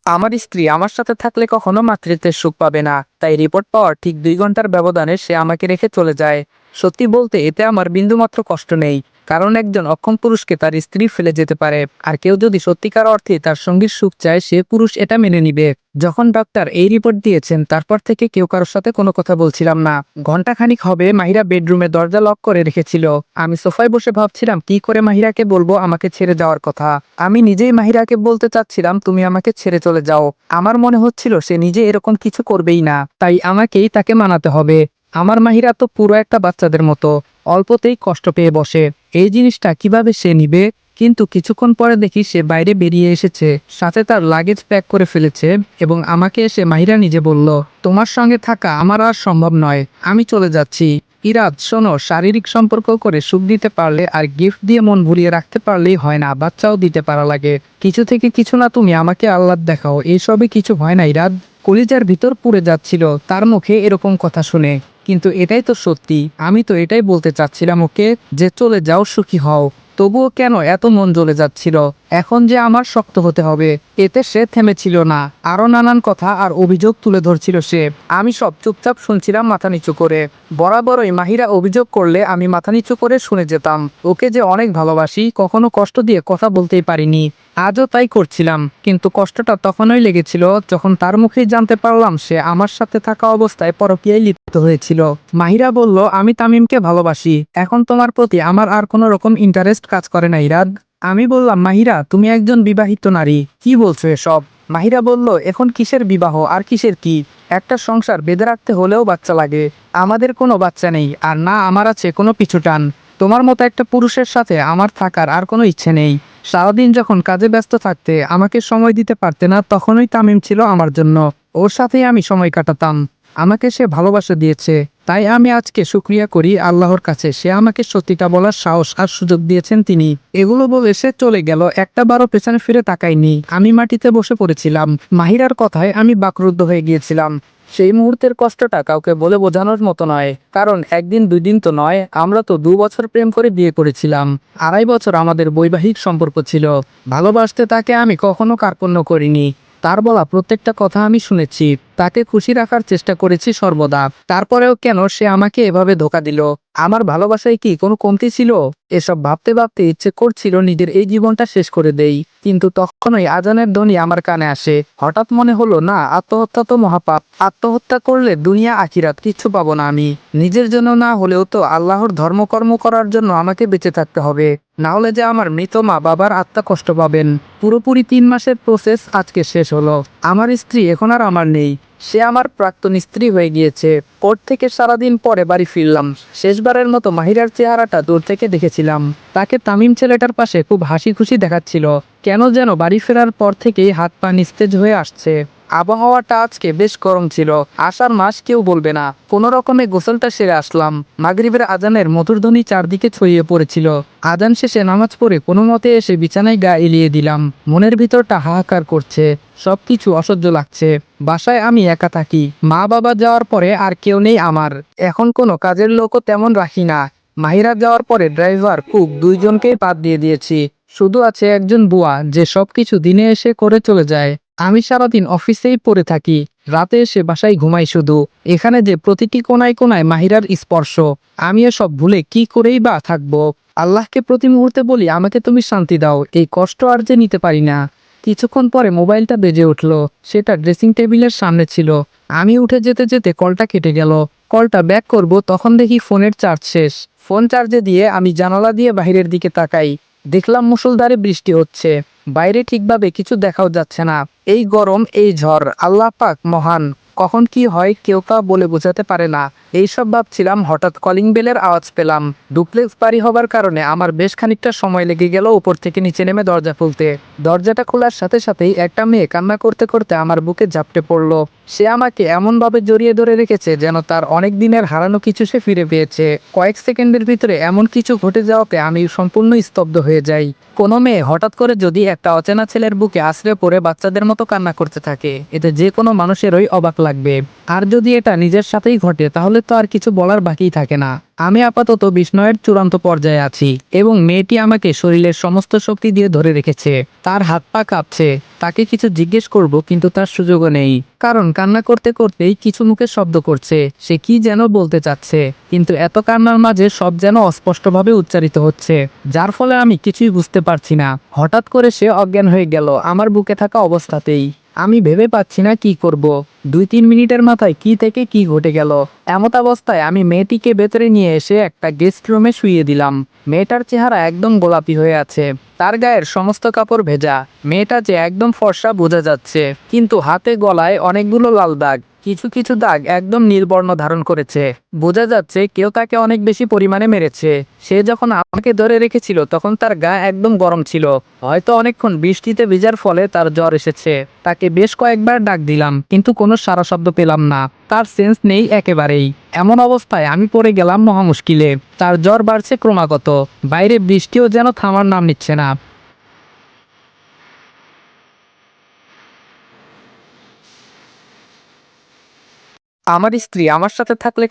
আমার স্ত্রী আমার সাথে থাকলে কখনো মাতৃত্বের সুখ পাবে না, তাই রিপোর্ট পাওয়ার ঠিক 2 ঘন্টার ব্যবধানে সে আমাকে রেখে চলে যায়। সত্যি বলতে এতে আমার বিন্দুমাত্র কষ্ট নেই, কারণ একজন অক্ষম পুরুষকে তার স্ত্রী ফেলে যেতে পারে, আর কেউ যদি সত্যিকার অর্থে তার সঙ্গীর সুখ চায় সে পুরুষ এটা মেনে নিবে। যখন ডাক্তার এই রিপোর্ট দিয়েছেন তারপর থেকে কেউ কারোর সাথে কোনো কথা বলছিলাম না। ঘন্টাখানিক হবে মাহিরা বেডরুমে দরজা লক করে রেখেছিল। আমি সোফায় বসে ভাবছিলাম কি করে মাহিরাকে বলবো আমাকে ছেড়ে যাওয়ার কথা। আমি নিজেই মাহিরাকে বলতে চাচ্ছিলাম তুমি আমাকে ছেড়ে চলে যাও। আমার মনে হচ্ছিল সে নিজে এরকম কিছু করবেই না, তাই আমাকেই তাকে মানাতে হবে। আমার মাহিরা তো পুরো একটা বাচ্চাদের মতো, অল্পতেই কষ্ট পেয়ে বসে। এই জিনিসটা কিভাবে সে নিবে? কিন্তু কিছুক্ষণ পরে দেখি সে বাইরে বেরিয়ে এসেছে, সাথে তার লাগেজ প্যাক করে ফেলেছে এবং আমাকে এসে মাহিরা নিজে বলল, তোমার সঙ্গে থাকা আমার আর সম্ভব নয়, আমি চলে যাচ্ছি। ইরাদ শোনো, শারীরিক সম্পর্ক করে সুখ দিতে পারলে আর গিফট দিয়ে মন ভুলিয়ে রাখতে পারলেই হয় না, বাচ্চাও দিতে পারা লাগে। কিছু থেকে কিছু না, তুমি আমাকে আহ্লাদ দেখাও, এসবে কিছু হয় না ইরাদ। কলিজার ভিতর পুড়ে যাচ্ছিল তার মুখে এরকম কথা শুনে, কিন্তু এটাই তো সত্যি। আমি তো এটাই বলতে চাচ্ছিলাম ওকে, যে চলে যাও, সুখী হও। তবুও কেন এত মন জ্বলে যাচ্ছিল? এখন যে আমার শক্ত হতে হবে। এতে সে থেমেছিল না, আরো নানান কথা আর অভিযোগ তুলে ধরছিল সে। আমি সব চুপচাপ শুনছিলাম মাথা নিচু করে। বরাবরই মাহিরা অভিযোগ করলে আমি মাথা নিচু করে শুনে যেতাম। ওকে যে অনেক ভালোবাসি, কখনো কষ্ট দিয়ে কথা বলতেই পারিনি। আজও তাই করছিলাম, কিন্তু কষ্টটা তখনই লেগেছিল যখন তার মুখেই জানতে পারলাম সে আমার সাথে থাকা অবস্থায় পরকীয়ায় লিপ্ত হয়েছিল। মাহিরা বলল, আমি তামিমকে ভালোবাসি, এখন তোমার প্রতি আমার আর কোনো রকম ইন্টারেস্ট কাজ করে না ইরাদ। আমি বললাম, মাহিরা তুমি একজন বিবাহিত নারী, কি বলছো এসব? মাহিরা বলল, এখন কিসের বিবাহ আর কিসের কি? একটা সংসার বেঁধে রাখতে হলেও বাচ্চা লাগে। আমাদের কোনো বাচ্চা নেই, আর না আমার আছে কোনো পিছুটান। তোমার মতো একটা পুরুষের সাথে আমার থাকার আর কোনো ইচ্ছে নেই। সারাদিন যখন কাজে ব্যস্ত থাকতে আমাকে সময় দিতে পারতে না, তখনই তামিম ছিল আমার জন্য। ওর সাথেই আমি সময় কাটাতাম। আমাকে সে ভালোবাসা দিয়েছে, তাই আমি আজকে শুকরিয়া করি আল্লাহর কাছে, সে আমাকে সত্যিটা বলার সাহস আর সুযোগ দিয়েছেন তিনি। এগুলো বলে সে চলে গেল, একটা বারও পেছনে ফিরে তাকাইনি। আমি মাটিতে বসে পড়েছিলাম। মাহিরার কথায় আমি বাকরুদ্ধ হয়ে গিয়েছিলাম। সেই মুহূর্তের কষ্টটা কাউকে বলে বোঝানোর মতো নয়, কারণ একদিন 2 দিন তো নয়, আমরা তো 2 বছর প্রেম করে বিয়ে করেছিলাম। 2.5 বছর আমাদের বৈবাহিক সম্পর্ক ছিল। ভালোবাসতে তাকে আমি কখনো কার্পণ্য করিনি। তার বলা প্রত্যেকটা কথা আমি শুনেছি, তাকে খুশি রাখার চেষ্টা করেছি সর্বদা। তারপরেও কেন সে আমাকে এভাবে ধোঁকা দিল? আমার ভালোবাসায় কি কোনো কমতি ছিল? এসব ভাবতে ভাবতে ইচ্ছে করছিল নিজের এই জীবনটা শেষ করে দেই, কিন্তু তখনই আজানের ধ্বনি আমার কানে আসে। হঠাৎ মনে হলো, না, আত্মহত্যা তো মহাপাপ। আত্মহত্যা করলে দুনিয়া আখিরাত কিচ্ছু পাবো না আমি। নিজের জন্য না হলেও তো আল্লাহর ধর্মকর্ম করার জন্য আমাকে বেঁচে থাকতে হবে, না হলে যে আমার মৃত মা বাবার আত্মা কষ্ট পাবেন। পুরোপুরি 3 মাসের প্রসেস আজকে শেষ হলো। আমার স্ত্রী এখন আর আমার নেই, সে আমার প্রাক্তন স্ত্রী হয়ে গিয়েছে। কোর্ট থেকে সারাদিন পরে বাড়ি ফিরলাম। শেষবারের মতো মাহিরার চেহারাটা দূর থেকে দেখেছিলাম। তাকে তামিম ছেলেটার পাশে খুব হাসি খুশি দেখাচ্ছিল। কেন যেন বাড়ি ফেরার পর থেকেই হাত পা নিস্তেজ হয়ে আসছে। আবহাওয়াটা আজকে বেশ গরম ছিল। আষাঢ় মাস কেউ বলবে না। কোনো রকমে গোসলটা সেরে আসলাম। মাগরিবের আজানের মধুর ধ্বনি চারদিকে ছড়িয়ে পড়েছিল। আজান শেষে নামাজ পড়ে কোনো মতে এসে বিছানায় গা এলিয়ে দিলাম। মনের ভিতরটা হাহাকার করছে, সবকিছু অসহ্য লাগছে। বাসায় আমি একা থাকি, মা বাবা যাওয়ার পরে আর কেউ নেই আমার। এখন কোনো কাজের লোকও তেমন রাখি না। মাহিরা যাওয়ার পরে ড্রাইভার কুক দুইজনকেই বাদ দিয়ে দিয়েছি। শুধু আছে একজন বুয়া, যে সবকিছু দিনে এসে করে চলে যায়। আমি সারাদিন অফিসেই পড়ে থাকি, রাতে এসে বাসায় ঘুমাই শুধু। এখানে যে প্রতিটি কোনায় কোনায় মাহিরার স্পর্শ। আমি এসব ভুলে কি করেই বা থাকবো? আল্লাহকে প্রতি মুহূর্তে বলি, আমাকে তুমি শান্তি দাও, এই কষ্ট আর যে নিতে পারি না। কিছুক্ষণ পরে মোবাইলটা বেজে উঠলো। সেটা ড্রেসিং টেবিলের সামনে ছিল। আমি উঠে যেতে যেতে কলটা কেটে গেল। কলটা ব্যাক করব, তখন দেখি ফোনের চার্জ শেষ। ফোন চার্জে দিয়ে আমি জানালা দিয়ে বাইরের দিকে তাকাই। দেখলাম মুষলধারে বৃষ্টি হচ্ছে। বাইরে ঠিকভাবে কিছু দেখাও যাচ্ছে না। এই গরম, এই ঝড়, আল্লাহ পাক মহান। কখন কি হয় কেউ তা বলে বোঝাতে পারে না। এইসব ভাবছিলাম, হঠাৎ কলিং বেলের আওয়াজ পেলাম। ডুপ্লেক্স বাড়ি হবার কারণে আমার বেশ খানিকটা সময় লেগে গেল উপর থেকে নিচে নেমে দরজা খুলতে। দরজাটা খোলার সাথে সাথেই একটা মেয়ে কান্না করতে করতে আমার বুকে ঝাপটে পড়লো। সে আমাকে এমনভাবে জড়িয়ে ধরে রেখেছে যেন তার অনেক দিনের হারানো কিছু সে ফিরে পেয়েছে। কয়েক সেকেন্ডের ভিতরে এমন কিছু ঘটে যাওয়াতে আমি সম্পূর্ণ স্তব্ধ হয়ে যাই। কোনো মেয়ে হঠাৎ করে যদি একটা অচেনা ছেলের বুকে আশ্রয় পড়ে বাচ্চাদের মতো কান্না করতে থাকে, এতে যে কোনো মানুষেরই অবাক লাগবে। আর যদি এটা নিজের সাথেই ঘটে তাহলে তো আর কিছু বলার বাকিই থাকে না। আমি আপাতত বিস্ময়ের চূড়ান্ত পর্যায়ে আছি এবং মেয়েটি আমাকে শরীরের সমস্ত শক্তি দিয়ে ধরে রেখেছে। তার হাত পা কাঁপছে। তাকে কিছু জিজ্ঞেস করব কিন্তু তার সুযোগও নেই, কারণ কান্না করতে করতেই কিছু মুখে শব্দ করছে। সে কি যেন বলতে চাচ্ছে, কিন্তু এত কান্নার মাঝে সব যেন অস্পষ্টভাবে উচ্চারিত হচ্ছে, যার ফলে আমি কিছুই বুঝতে পারছি না। হঠাৎ করে সে অজ্ঞান হয়ে গেল আমার বুকে থাকা অবস্থাতেই। আমি ভেবে পাচ্ছি না কি করব। 2-3 মিনিটের মাথায় কি থেকে কি ঘটে গেল। এমত অবস্থায় আমি মেয়েটিকে ভেতরে নিয়ে এসে একটা গেস্ট রুমে শুইয়ে দিলাম। মেয়েটার চেহারা একদম গোলাপি হয়ে আছে। তার গায়ের সমস্ত কাপড় ভেজা। মেয়েটা যে একদম ফর্সা বোঝা যাচ্ছে, কিন্তু হাতে গলায় অনেকগুলো লাল দাগ। কিছু কিছু দাগ একদম নীলবর্ণ ধারণ করেছে। বোঝা যাচ্ছে কেউ তাকে অনেক বেশি পরিমাণে মেরেছে। সে যখন আমাকে ধরে রেখেছিল তখন তার গা একদম গরম ছিল। হয়তো অনেকক্ষণ বৃষ্টিতে ভিজার ফলে তার জ্বর এসেছে। তাকে বেশ কয়েকবার ডাক দিলাম কিন্তু কোনো সাড়া শব্দ পেলাম না। তার সেন্স নেই একেবারেই। এমন অবস্থায় আমি পড়ে গেলাম মহা মুশকিলে। তার জ্বর বাড়ছে ক্রমাগত। বাইরে বৃষ্টিও যেন থামার নাম নিচ্ছে না। আমার স্ত্রী আমার সাথে থাকলে